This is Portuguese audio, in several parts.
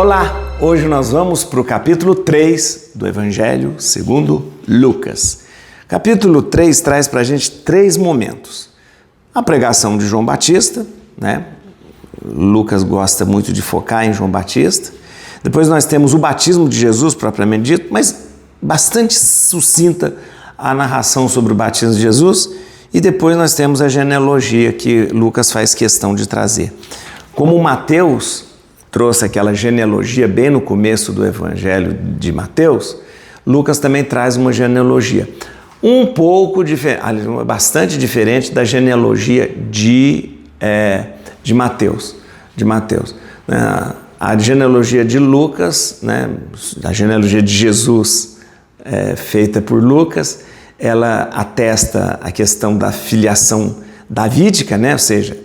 Olá, hoje nós vamos para o capítulo 3 do Evangelho segundo Lucas. Capítulo 3 traz para a gente 3 momentos. A pregação de João Batista, né? Lucas gosta muito de focar em João Batista. Depois nós temos o batismo de Jesus, propriamente dito, mas bastante sucinta a narração sobre o batismo de Jesus. E depois nós temos a genealogia que Lucas faz questão de trazer. Como Mateus trouxe aquela genealogia bem no começo do Evangelho de Mateus, Lucas também traz uma genealogia um pouco diferente, bastante diferente da genealogia de Mateus. A genealogia de Lucas, né, a genealogia de Jesus feita por Lucas, ela atesta a questão da filiação davídica, né, ou seja,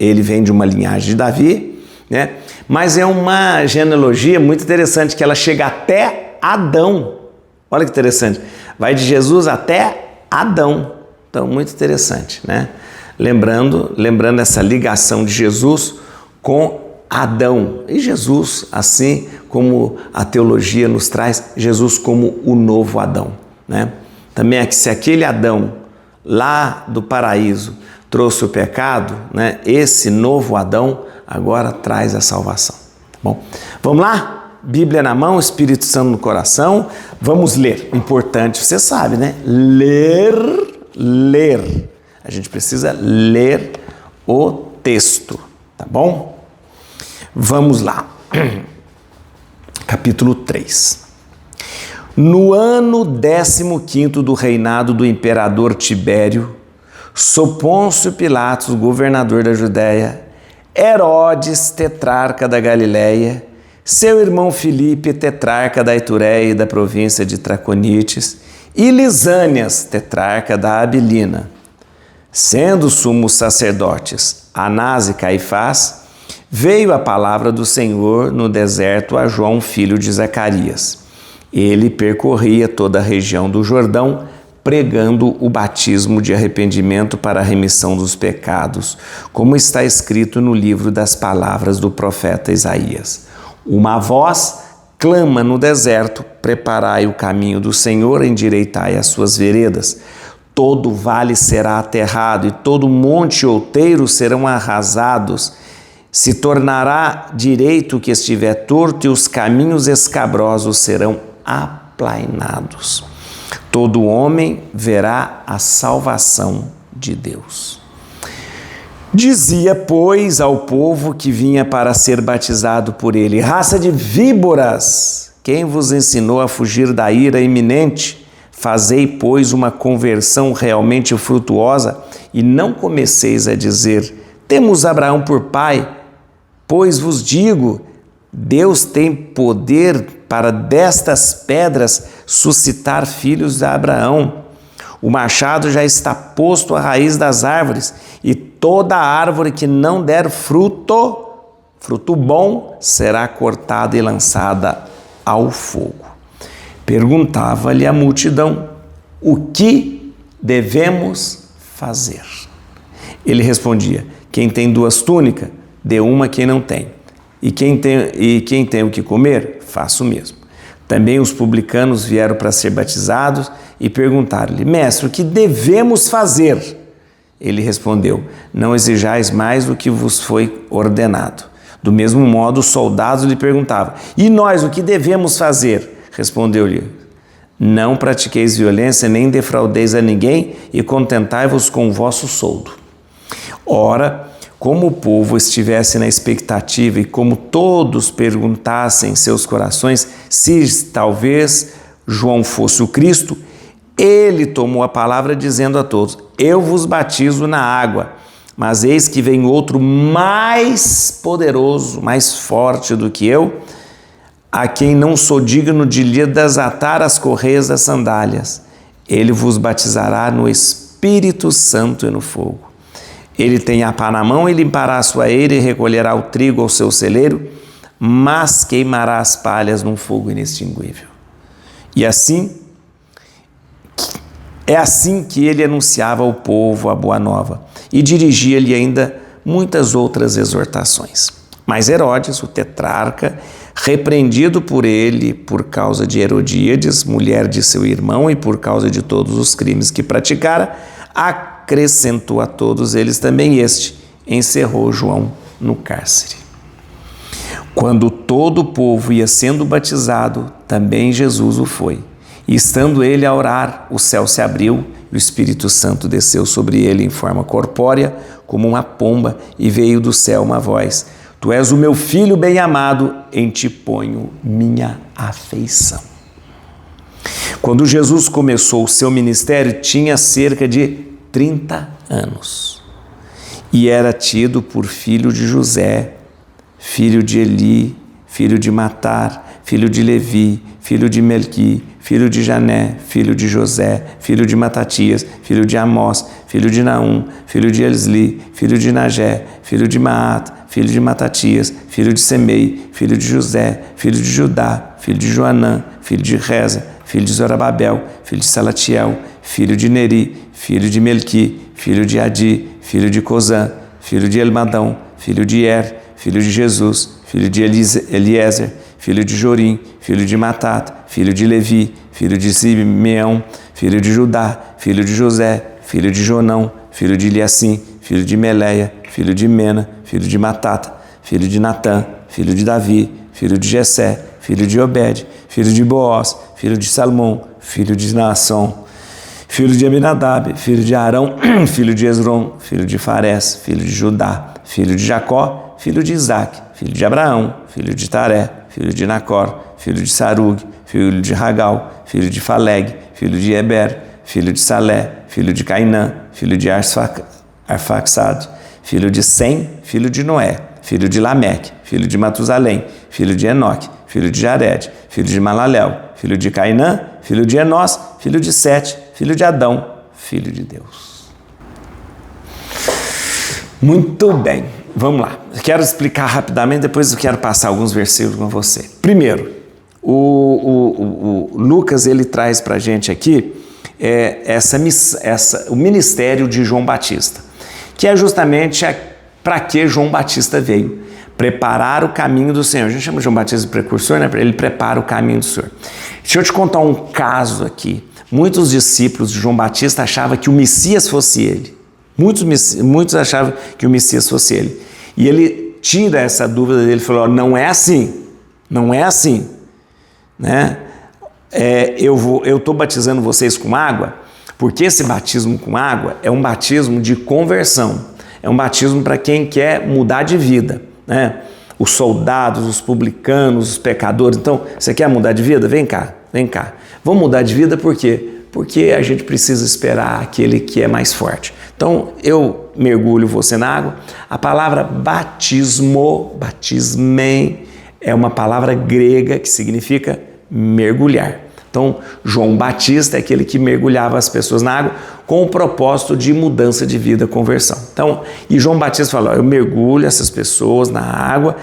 ele vem de uma linhagem de Davi, né, mas é uma genealogia muito interessante, que ela chega até Adão. Olha que interessante, vai de Jesus até Adão. Então, muito interessante, né? Lembrando essa ligação de Jesus com Adão. E Jesus, assim como a teologia nos traz, Jesus como o novo Adão, né? Também é que se aquele Adão lá do paraíso trouxe o pecado, né? Esse novo Adão agora traz a salvação. Bom, vamos lá? Bíblia na mão, Espírito Santo no coração. Vamos ler. Importante, você sabe, né? Ler. A gente precisa ler o texto, tá bom? Vamos lá. Capítulo 3. No ano 15º do reinado do imperador Tibério, sob Pôncio Pilatos, governador da Judéia, Herodes, tetrarca da Galileia, seu irmão Filipe, tetrarca da Itureia e da província de Traconites, e Lisânias, tetrarca da Abilina. Sendo sumos sacerdotes Anás e Caifás, veio a palavra do Senhor no deserto a João, filho de Zacarias. Ele percorria toda a região do Jordão, pregando o batismo de arrependimento para a remissão dos pecados, como está escrito no livro das palavras do profeta Isaías. Uma voz clama no deserto: preparai o caminho do Senhor, endireitai as suas veredas. Todo vale será aterrado e todo monte e outeiro serão arrasados. Se tornará direito o que estiver torto e os caminhos escabrosos serão aplainados. Todo homem verá a salvação de Deus. Dizia, pois, ao povo que vinha para ser batizado por ele: raça de víboras, quem vos ensinou a fugir da ira iminente? Fazei, pois, uma conversão realmente frutuosa e não comeceis a dizer: temos Abraão por pai. Pois vos digo, Deus tem poder para destas pedras suscitar filhos de Abraão. O machado já está posto à raiz das árvores, e toda árvore que não der fruto bom, será cortada e lançada ao fogo. Perguntava-lhe a multidão: o que devemos fazer? Ele respondia: quem tem 2 túnicas, dê uma a quem não tem. E quem tem o que comer, faça o mesmo. Também os publicanos vieram para ser batizados e perguntaram-lhe: mestre, o que devemos fazer? Ele respondeu: não exijais mais do que vos foi ordenado. Do mesmo modo, os soldados lhe perguntavam: e nós, o que devemos fazer? Respondeu-lhe: não pratiqueis violência, nem defraudeis a ninguém, e contentai-vos com o vosso soldo. Ora, como o povo estivesse na expectativa e como todos perguntassem em seus corações se talvez João fosse o Cristo, ele tomou a palavra dizendo a todos: eu vos batizo na água, mas eis que vem outro mais poderoso, mais forte do que eu, a quem não sou digno de lhe desatar as correias das sandálias. Ele vos batizará no Espírito Santo e no fogo. Ele tem a pá na mão e limpará a sua eira e recolherá o trigo ao seu celeiro, mas queimará as palhas num fogo inextinguível. E assim, é assim que ele anunciava ao povo a boa nova e dirigia-lhe ainda muitas outras exortações. Mas Herodes, o tetrarca, repreendido por ele por causa de Herodíades, mulher de seu irmão, e por causa de todos os crimes que praticara, acrescentou a todos eles também este, encerrou João no cárcere. Quando todo o povo ia sendo batizado, também Jesus o foi. E estando ele a orar, o céu se abriu e o Espírito Santo desceu sobre ele em forma corpórea, como uma pomba, e veio do céu uma voz: Tu és o meu filho bem-amado, em ti ponho minha afeição. Quando Jesus começou o seu ministério, tinha cerca de 30 anos e era tido por filho de José, filho de Eli, filho de Matar, filho de Levi, filho de Melqui, filho de Jané, filho de José, filho de Matatias, filho de Amós, filho de Naum, filho de Esli, filho de Nagé, filho de Maat, filho de Matatias, filho de Semei, filho de José, filho de Judá, filho de Joanã, filho de Reza, filho de Zorobabel, filho de Salatiel, filho de Neri, filho de Melqui, filho de Adi, filho de Cozã, filho de Elmadão, filho de Er, filho de Jesus, filho de Eliezer, filho de Jorim, filho de Matat, filho de Levi, filho de Simeão, filho de Judá, filho de José, filho de Jonão, filho de Eliassim, filho de Meleia, filho de Mena, filho de Matata, filho de Natã, filho de Davi, filho de Jessé, filho de Obed, filho de Boaz, filho de Salmão, filho de Naasson, filho de Aminadab, filho de Arão, filho de Esrom, filho de Farés, filho de Judá, filho de Jacó, filho de Isaac, filho de Abraão, filho de Taré, filho de Nacor, filho de Sarug, filho de Ragal, filho de Faleg, filho de Eber, filho de Salé, filho de Cainã, filho de Arfaxad, filho de Sem, filho de Noé, filho de Lameque, filho de Matusalém, filho de Enoque, filho de Jared, filho de Malalel, filho de Cainã, filho de Enós, filho de Sete, filho de Adão, filho de Deus. Muito bem, vamos lá. Eu quero explicar rapidamente, depois eu quero passar alguns versículos com você. Primeiro, o Lucas ele traz para a gente aqui o ministério de João Batista, que é justamente para que João Batista veio. Preparar o caminho do Senhor. A gente chama de João Batista de precursor, né? Ele prepara o caminho do Senhor. Deixa eu te contar um caso aqui. Muitos discípulos de João Batista achavam que o Messias fosse ele. Muitos achavam que o Messias fosse ele. E ele tira essa dúvida dele e falou: não é assim, não é assim. Né? Eu estou batizando vocês com água, porque esse batismo com água é um batismo de conversão. É um batismo para quem quer mudar de vida. Né? Os soldados, os publicanos, os pecadores. Então, você quer mudar de vida? Vem cá, vem cá. Vamos mudar de vida por quê? Porque a gente precisa esperar aquele que é mais forte. Então, eu mergulho você na água. A palavra batismo, batismem, é uma palavra grega que significa mergulhar. Então, João Batista é aquele que mergulhava as pessoas na água com o propósito de mudança de vida, conversão. Então, e João Batista falou: eu mergulho essas pessoas na água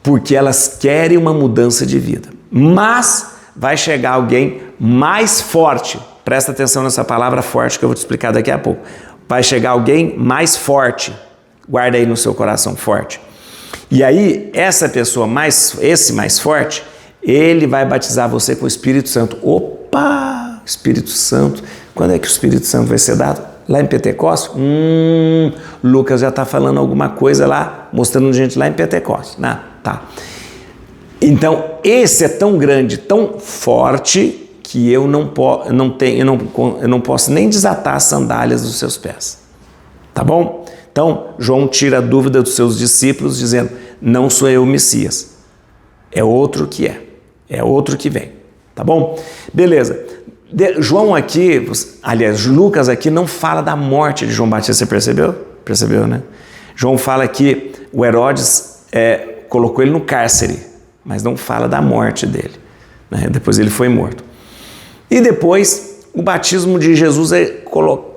porque elas querem uma mudança de vida. Mas vai chegar alguém mais forte. Presta atenção nessa palavra forte que eu vou te explicar daqui a pouco. Vai chegar alguém mais forte. Guarda aí no seu coração, forte. E aí, essa pessoa esse mais forte, ele vai batizar você com o Espírito Santo. Opa! Espírito Santo. Quando é que o Espírito Santo vai ser dado? Lá em Pentecostes? Lucas já está falando alguma coisa lá, mostrando gente lá em Pentecostes. Tá. Então, esse é tão grande, tão forte, que eu não posso nem desatar as sandálias dos seus pés. Tá bom? Então, João tira a dúvida dos seus discípulos, dizendo: não sou eu o Messias. É outro que é. É outro que vem. Tá bom? Beleza. João aqui, aliás, Lucas aqui não fala da morte de João Batista. Você percebeu? Percebeu, né? João fala que o Herodes colocou ele no cárcere, mas não fala da morte dele. Né? Depois ele foi morto. E depois, o batismo de Jesus é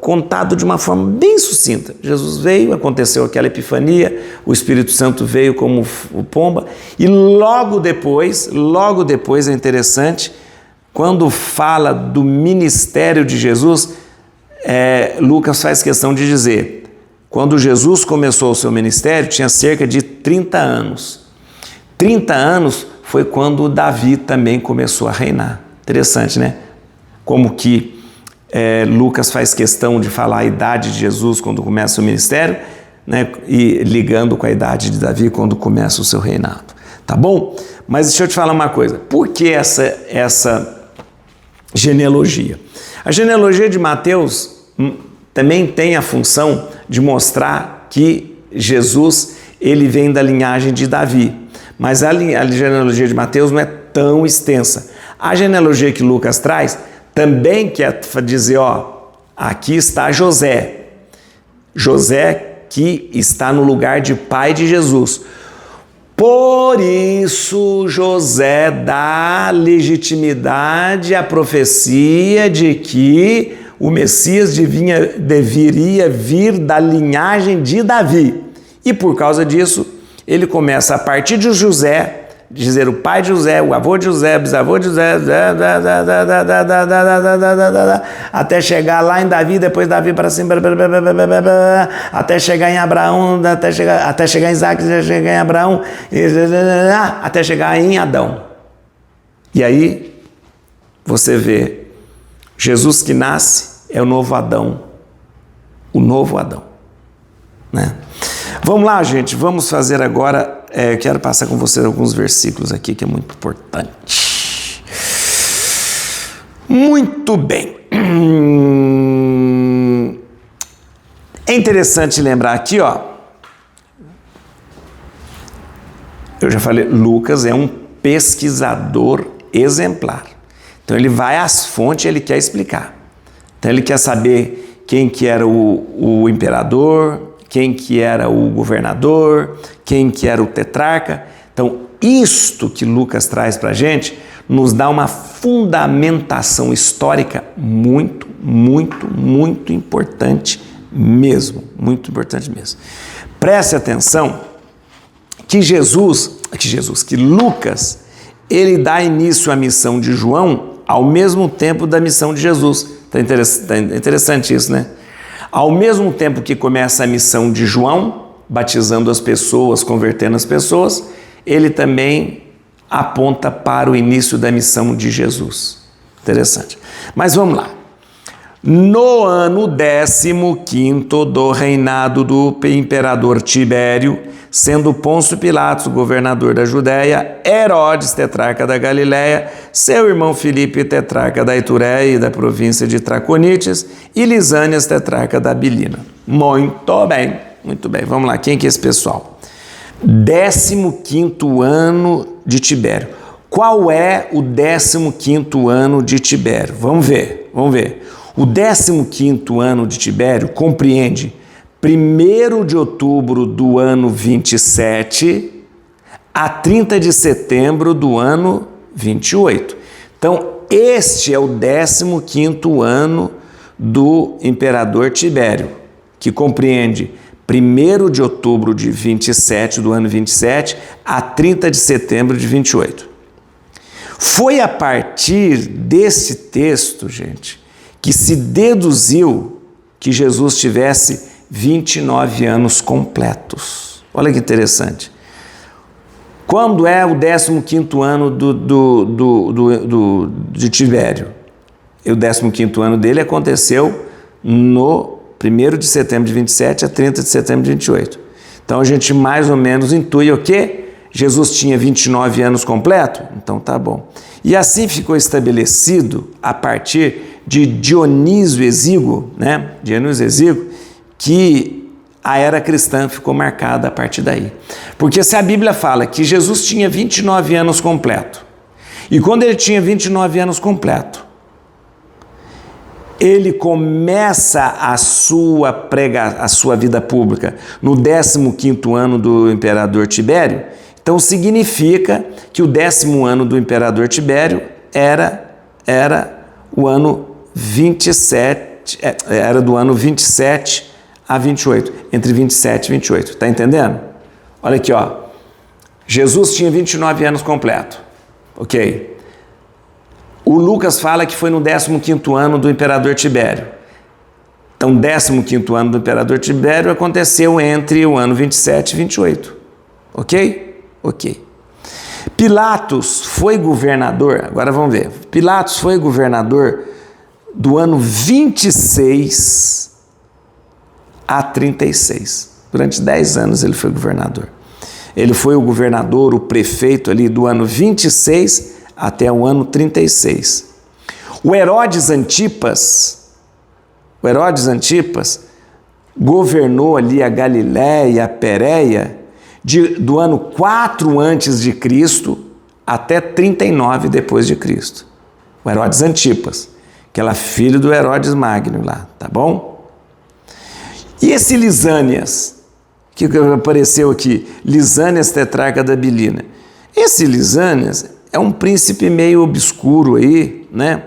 contado de uma forma bem sucinta. Jesus veio, aconteceu aquela epifania, o Espírito Santo veio como pomba, e logo depois é interessante, quando fala do ministério de Jesus, Lucas faz questão de dizer: quando Jesus começou o seu ministério, tinha cerca de 30 anos. 30 anos foi quando Davi também começou a reinar. Interessante, né? Como que Lucas faz questão de falar a idade de Jesus quando começa o ministério, né? E ligando com a idade de Davi quando começa o seu reinado. Tá bom? Mas deixa eu te falar uma coisa. Por que essa genealogia? A genealogia de Mateus também tem a função de mostrar que Jesus ele vem da linhagem de Davi. Mas a genealogia de Mateus não é tão extensa. A genealogia que Lucas traz também quer dizer, ó, aqui está José. José que está no lugar de pai de Jesus. Por isso, José dá legitimidade à profecia de que o Messias deveria vir da linhagem de Davi. E por causa disso, ele começa a partir de José, dizer o pai de José, o avô de José, bisavô de José, até chegar lá em Davi, depois Davi para cima, até chegar em Abraão, até chegar em Isaac, até chegar em Abraão, até chegar em Adão. E aí, você vê, Jesus que nasce é o novo Adão, né? Vamos lá, gente, vamos fazer agora, quero passar com vocês alguns versículos aqui que é muito importante. Muito bem. É interessante lembrar aqui, ó, eu já falei, Lucas é um pesquisador exemplar. Então ele vai às fontes e ele quer explicar. Então ele quer saber quem que era o imperador, quem que era o governador, quem que era o tetrarca. Então, isto que Lucas traz para a gente nos dá uma fundamentação histórica muito, muito, muito importante mesmo. Muito importante mesmo. Preste atenção que Lucas, ele dá início à missão de João ao mesmo tempo da missão de Jesus. Tá interessante isso, né? Ao mesmo tempo que começa a missão de João, batizando as pessoas, convertendo as pessoas, ele também aponta para o início da missão de Jesus. Interessante. Mas vamos lá. No ano 15º do reinado do imperador Tibério, sendo Pôncio Pilatos governador da Judéia, Herodes tetrarca da Galiléia, seu irmão Filipe tetrarca da Itureia e da província de Traconites, e Lisânias tetrarca da Bilina. Muito bem, vamos lá, quem que é esse pessoal? 15º ano de Tibério. Qual é o 15º ano de Tibério? Vamos ver. O 15º ano de Tibério compreende 1º de outubro do ano 27 a 30 de setembro do ano 28. Então, este é o 15º ano do imperador Tibério, que compreende 1º de outubro de 27, do ano 27, a 30 de setembro de 28. Foi a partir desse texto, gente, que se deduziu que Jesus tivesse 29 anos completos. Olha que interessante. Quando é o 15º ano de Tibério? E o 15º ano dele aconteceu no 1º de setembro de 27 a 30 de setembro de 28. Então a gente mais ou menos intui o quê? Jesus tinha 29 anos completo? Então tá bom. E assim ficou estabelecido a partir de Dionísio Exíguo, né? Dionísio Exíguo, que a era cristã ficou marcada a partir daí. Porque se a Bíblia fala que Jesus tinha 29 anos completo, e quando ele tinha 29 anos completo, ele começa a sua vida pública no 15º ano do imperador Tibério, então significa que o 10º ano do imperador Tibério era o ano 27, era do ano 27 a 28, entre 27 e 28, tá entendendo? Olha aqui, ó, Jesus tinha 29 anos completo, ok? O Lucas fala que foi no 15º ano do imperador Tibério. Então, 15º ano do imperador Tibério aconteceu entre o ano 27 e 28, ok? Ok. Pilatos foi governador, agora vamos ver, Pilatos foi governador do ano 26 a 36. Durante 10 anos ele foi governador. Ele foi o governador, o prefeito ali do ano 26 até o ano 36. O Herodes Antipas governou ali a Galiléia e a Pérea do ano 4 antes de Cristo até 39 depois de Cristo. O Herodes Antipas, que era filho do Herodes Magno lá, tá bom? E esse Lisânias, que apareceu aqui, Lisânias, tetrarca da Abilina. Esse Lisânias é um príncipe meio obscuro aí, né?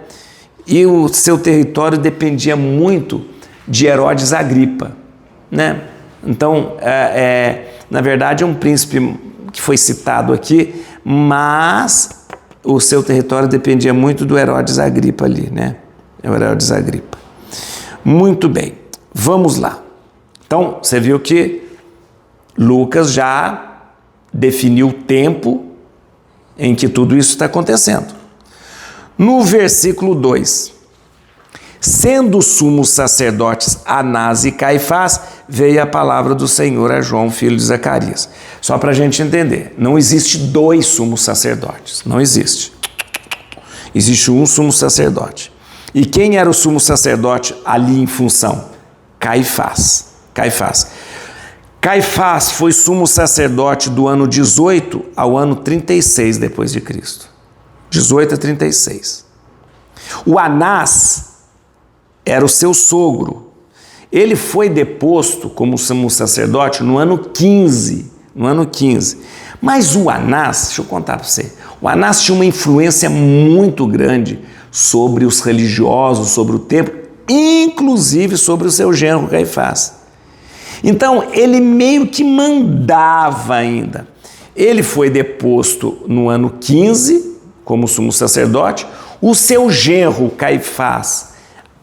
E o seu território dependia muito de Herodes Agripa, né? Então, na verdade, é um príncipe que foi citado aqui, mas o seu território dependia muito do Herodes Agripa ali, né? É o Herodes Agripa. Muito bem, vamos lá. Então, você viu que Lucas já definiu o tempo em que tudo isso está acontecendo. No versículo 2, sendo sumos sacerdotes Anás e Caifás, veio a palavra do Senhor a João, filho de Zacarias. Só para a gente entender, não existe 2 sumos sacerdotes, não existe. Existe um sumo sacerdote. E quem era o sumo sacerdote ali em função? Caifás. Caifás foi sumo sacerdote do ano 18 ao ano 36 depois de Cristo. 18 a 36. O Anás era o seu sogro. Ele foi deposto como sumo sacerdote no ano 15. Mas o Anás, deixa eu contar para você, o Anás tinha uma influência muito grande sobre os religiosos, sobre o templo, inclusive sobre o seu genro Caifás. Então, ele meio que mandava ainda. Ele foi deposto no ano 15, como sumo sacerdote. O seu genro Caifás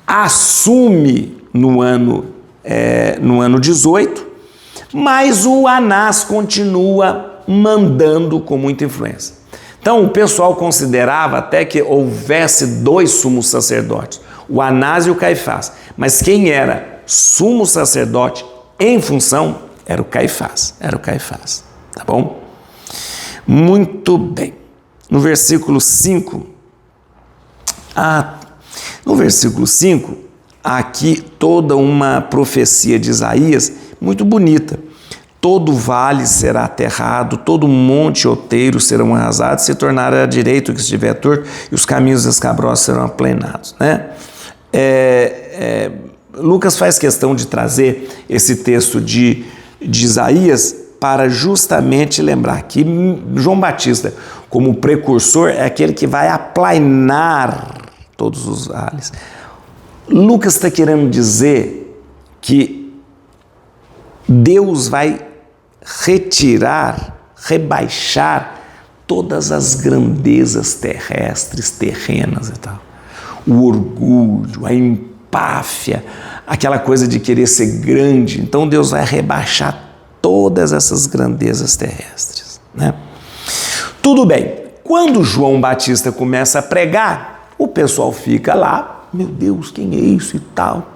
assume no ano 18, mas o Anás continua mandando com muita influência. Então, o pessoal considerava até que houvesse 2 sumos sacerdotes, o Anás e o Caifás. Mas quem era sumo sacerdote em função era o Caifás, tá bom? Muito bem. No versículo 5, aqui toda uma profecia de Isaías muito bonita. Todo vale será aterrado, todo monte e outeiro serão arrasados, se tornará direito o que estiver torto, e os caminhos escabrosos serão aplainados, né? Lucas faz questão de trazer esse texto de Isaías para justamente lembrar que João Batista, como precursor, é aquele que vai aplainar todos os vales. Lucas está querendo dizer que Deus vai rebaixar todas as grandezas terrestres, terrenas e tal. O orgulho, a empáfia, aquela coisa de querer ser grande. Então Deus vai rebaixar todas essas grandezas terrestres, né? Tudo bem. Quando João Batista começa a pregar, o pessoal fica lá, meu Deus, quem é isso e tal.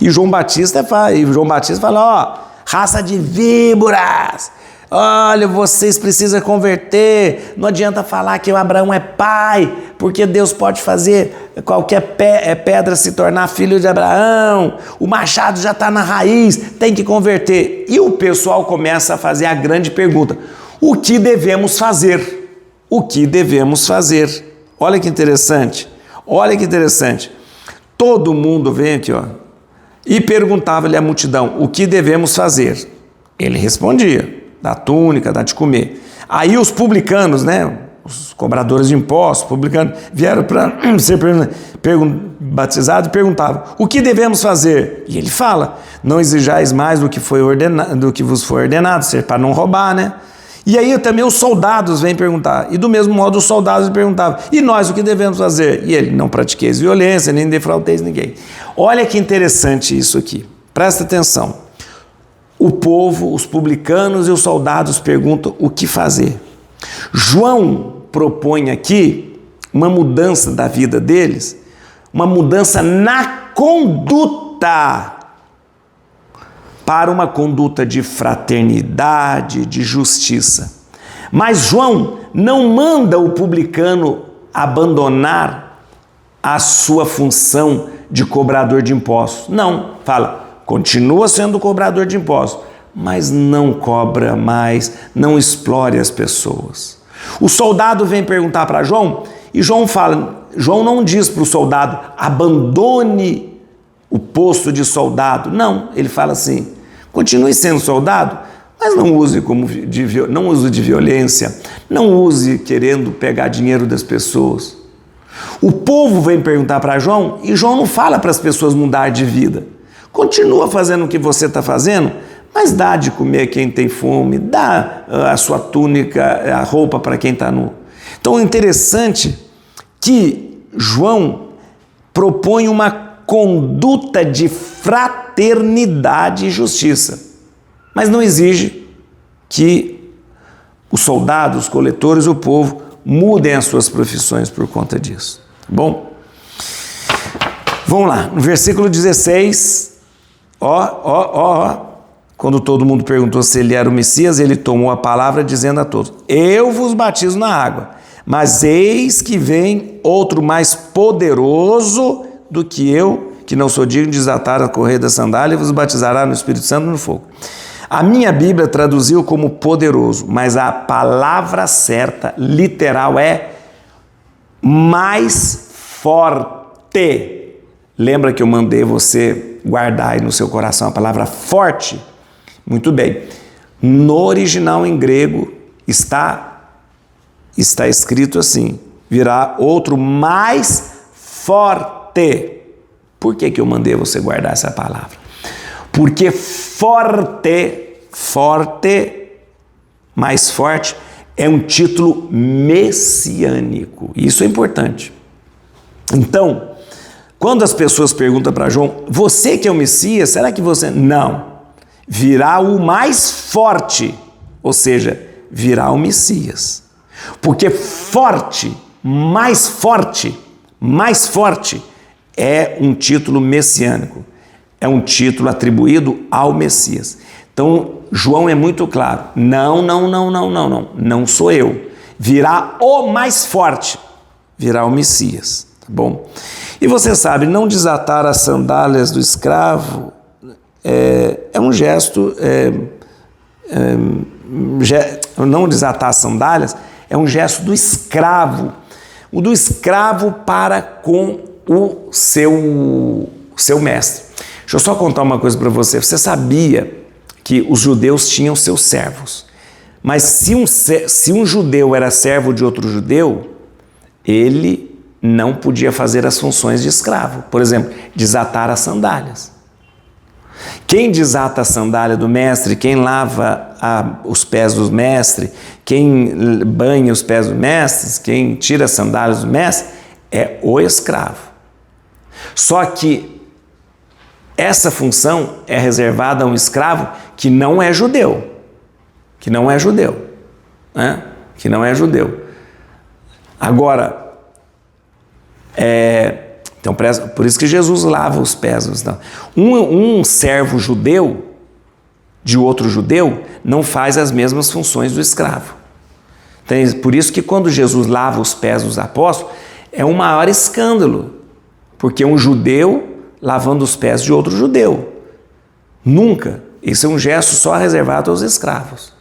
E João Batista fala, ó, raça de víboras, olha, vocês precisam converter, não adianta falar que o Abraão é pai, porque Deus pode fazer qualquer pedra se tornar filho de Abraão, o machado já está na raiz, tem que converter. E o pessoal começa a fazer a grande pergunta, o que devemos fazer? O que devemos fazer? Olha que interessante, todo mundo vem aqui, ó, e perguntava-lhe à multidão, o que devemos fazer? Ele respondia, dá túnica, dá de comer. Aí os publicanos, né, os cobradores de impostos, publicanos, vieram para ser batizados e perguntavam, o que devemos fazer? E ele fala, não exijais mais do que vos foi ordenado, para não roubar, né? E aí também os soldados vêm perguntar, e do mesmo modo os soldados perguntavam, e nós o que devemos fazer? E ele, não pratiqueis violência, nem defraudeis ninguém. Olha que interessante isso aqui, presta atenção. O povo, os publicanos e os soldados perguntam o que fazer. João propõe aqui uma mudança da vida deles, uma mudança na conduta, para uma conduta de fraternidade, de justiça. Mas João não manda o publicano abandonar a sua função de cobrador de impostos. Não, fala, continua sendo cobrador de impostos, mas não cobra mais, não explore as pessoas. O soldado vem perguntar para João e João não diz para o soldado, abandone o posto de soldado. Não, ele fala assim, continue sendo soldado, mas não use de violência, não use querendo pegar dinheiro das pessoas. O povo vem perguntar para João e João não fala para as pessoas mudar de vida. Continua fazendo o que você está fazendo, mas dá de comer a quem tem fome, dá a sua túnica, a roupa para quem está nu. Então é interessante que João propõe uma conduta de fraternidade e justiça, mas não exige que os soldados, os coletores, o povo mudem as suas profissões por conta disso. Tá bom? Vamos lá, no versículo 16, quando todo mundo perguntou se ele era o Messias, ele tomou a palavra dizendo a todos, eu vos batizo na água, mas eis que vem outro mais poderoso do que eu, que não sou digno de desatar a correia da sandália e vos batizará no Espírito Santo e no fogo. A minha Bíblia traduziu como poderoso, mas a palavra certa, literal, é mais forte. Lembra que eu mandei você guardar aí no seu coração a palavra forte? Muito bem. No original em grego está escrito assim, virá outro mais forte. Por que eu mandei você guardar essa palavra? Porque forte, mais forte, é um título messiânico. Isso é importante. Então, quando as pessoas perguntam para João, você que é o Messias, será que você... Não. Virá o mais forte, ou seja, virá o Messias. Porque forte é um título messiânico. É um título atribuído ao Messias. Então, João é muito claro. Não sou eu. Virá o mais forte. Virá o Messias. Tá bom? E você sabe, não desatar as sandálias do escravo é um gesto... não desatar as sandálias é um gesto do escravo. O do escravo para com o seu mestre. Deixa eu só contar uma coisa para você. Você sabia que os judeus tinham seus servos, mas se um judeu era servo de outro judeu, ele não podia fazer as funções de escravo. Por exemplo, desatar as sandálias. Quem desata a sandália do mestre, quem lava os pés do mestre, quem banha os pés do mestre, quem tira as sandálias do mestre, é o escravo. Só que essa função é reservada a um escravo que não é judeu. Agora, então, por isso que Jesus lava os pés. Um servo judeu de outro judeu não faz as mesmas funções do escravo. Então, por isso que quando Jesus lava os pés dos apóstolos, é um maior escândalo, porque um judeu lavando os pés de outro judeu. Nunca. Isso é um gesto só reservado aos escravos.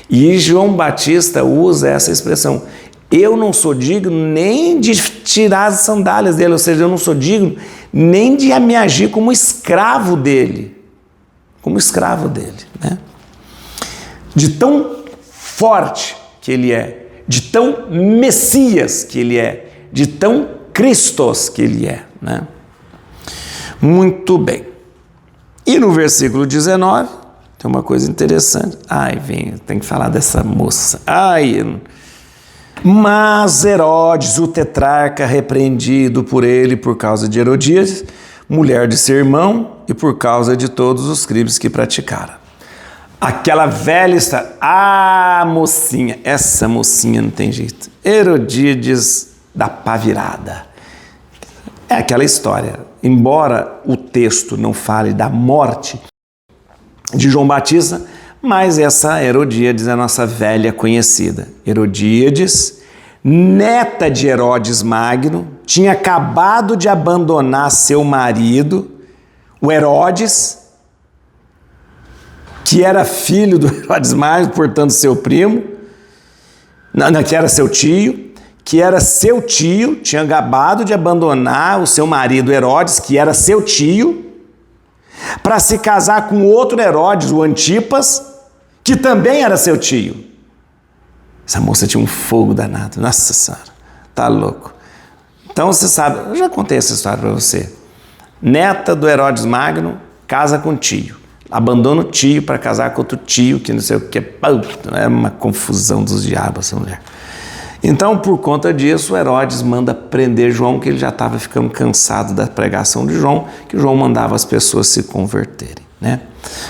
E João Batista usa essa expressão. Eu não sou digno nem de tirar as sandálias dele, ou seja, eu não sou digno nem de me agir como escravo dele. Né? De tão forte que ele é, de tão Messias que ele é, de tão Cristos que ele é. Né? Muito bem. E no versículo 19, tem uma coisa interessante. Tem que falar dessa moça. Mas Herodes, o tetrarca, repreendido por ele por causa de Herodíades, mulher de seu irmão, e por causa de todos os crimes que praticara. Aquela velha história. Ah, mocinha, essa mocinha não tem jeito. Herodíades da pá virada. É aquela história. Embora o texto não fale da morte de João Batista, mas essa Herodíades é a nossa velha conhecida. Herodíades, neta de Herodes Magno, tinha acabado de abandonar seu marido, o Herodes, que era filho do Herodes Magno, portanto seu primo, que era seu tio, tinha acabado de abandonar o seu marido Herodes, que era seu tio, para se casar com outro Herodes, o Antipas, que também era seu tio. Essa moça tinha um fogo danado, nossa senhora, tá louco. Então você sabe, eu já contei essa história para você. Neta do Herodes Magno, casa com tio. Abandona o tio para casar com outro tio, que não sei o que. É uma confusão dos diabos essa mulher. Então, por conta disso, Herodes manda prender João, que ele já estava ficando cansado da pregação de João, que João mandava as pessoas se converterem, né?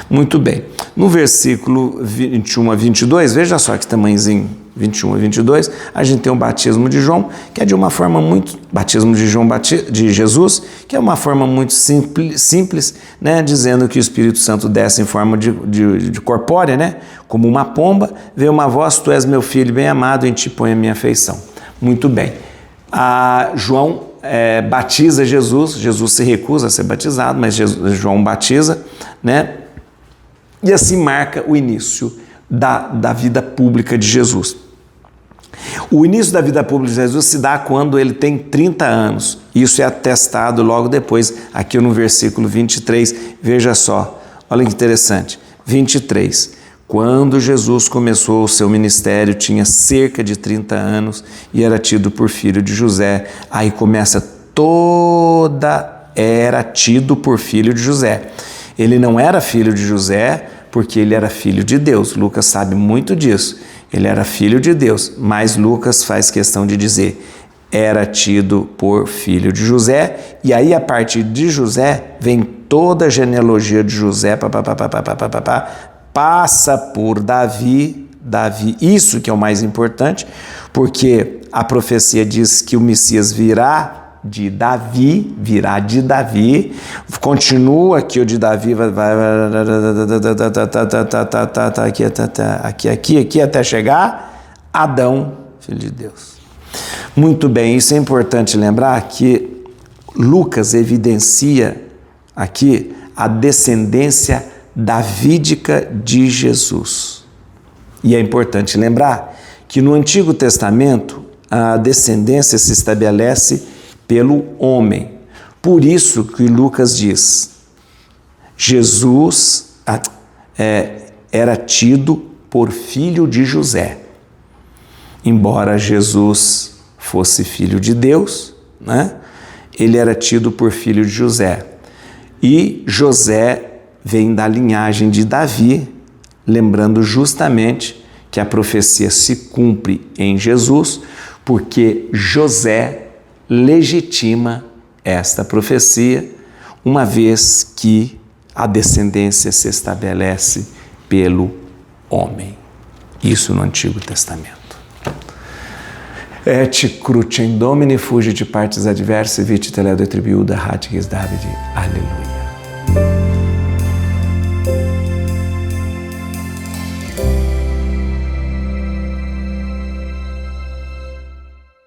Muito bem. No versículo 21 a 22, veja só que tamanhozinho, 21 a 22, a gente tem o batismo de João, que é de uma forma muito... Batismo de Jesus, que é uma forma muito simples, né? Dizendo que o Espírito Santo desce em forma de corpórea, né? Como uma pomba, veio uma voz, tu és meu filho bem amado, em ti ponho a minha afeição. Muito bem. João batiza Jesus, Jesus se recusa a ser batizado, mas João batiza, né? E assim marca o início da vida pública de Jesus. O início da vida pública de Jesus se dá quando ele tem 30 anos. Isso é atestado logo depois, aqui no versículo 23. Veja só, olha que interessante. 23. Quando Jesus começou o seu ministério, tinha cerca de 30 anos e era tido por filho de José. Aí começa era tido por filho de José. Ele não era filho de José porque ele era filho de Deus. Lucas sabe muito disso. Ele era filho de Deus, mas Lucas faz questão de dizer, era tido por filho de José, e aí a partir de José vem toda a genealogia de José, passa por Davi, isso que é o mais importante, porque a profecia diz que o Messias virá de Davi, continua aqui o de Davi, vai aqui até chegar Adão, filho de Deus. Muito bem, isso é importante lembrar que Lucas evidencia aqui a descendência davídica de Jesus. E é importante lembrar que no Antigo Testamento a descendência se estabelece pelo homem. Por isso que Lucas diz, Jesus era tido por filho de José. Embora Jesus fosse filho de Deus, né? Ele era tido por filho de José. E José vem da linhagem de Davi, lembrando justamente que a profecia se cumpre em Jesus, porque José legitima esta profecia, uma vez que a descendência se estabelece pelo homem. Isso no Antigo Testamento. Et crucem Domini fugit partes adversae, vite teledo tribiuda, hatic David. Aleluia.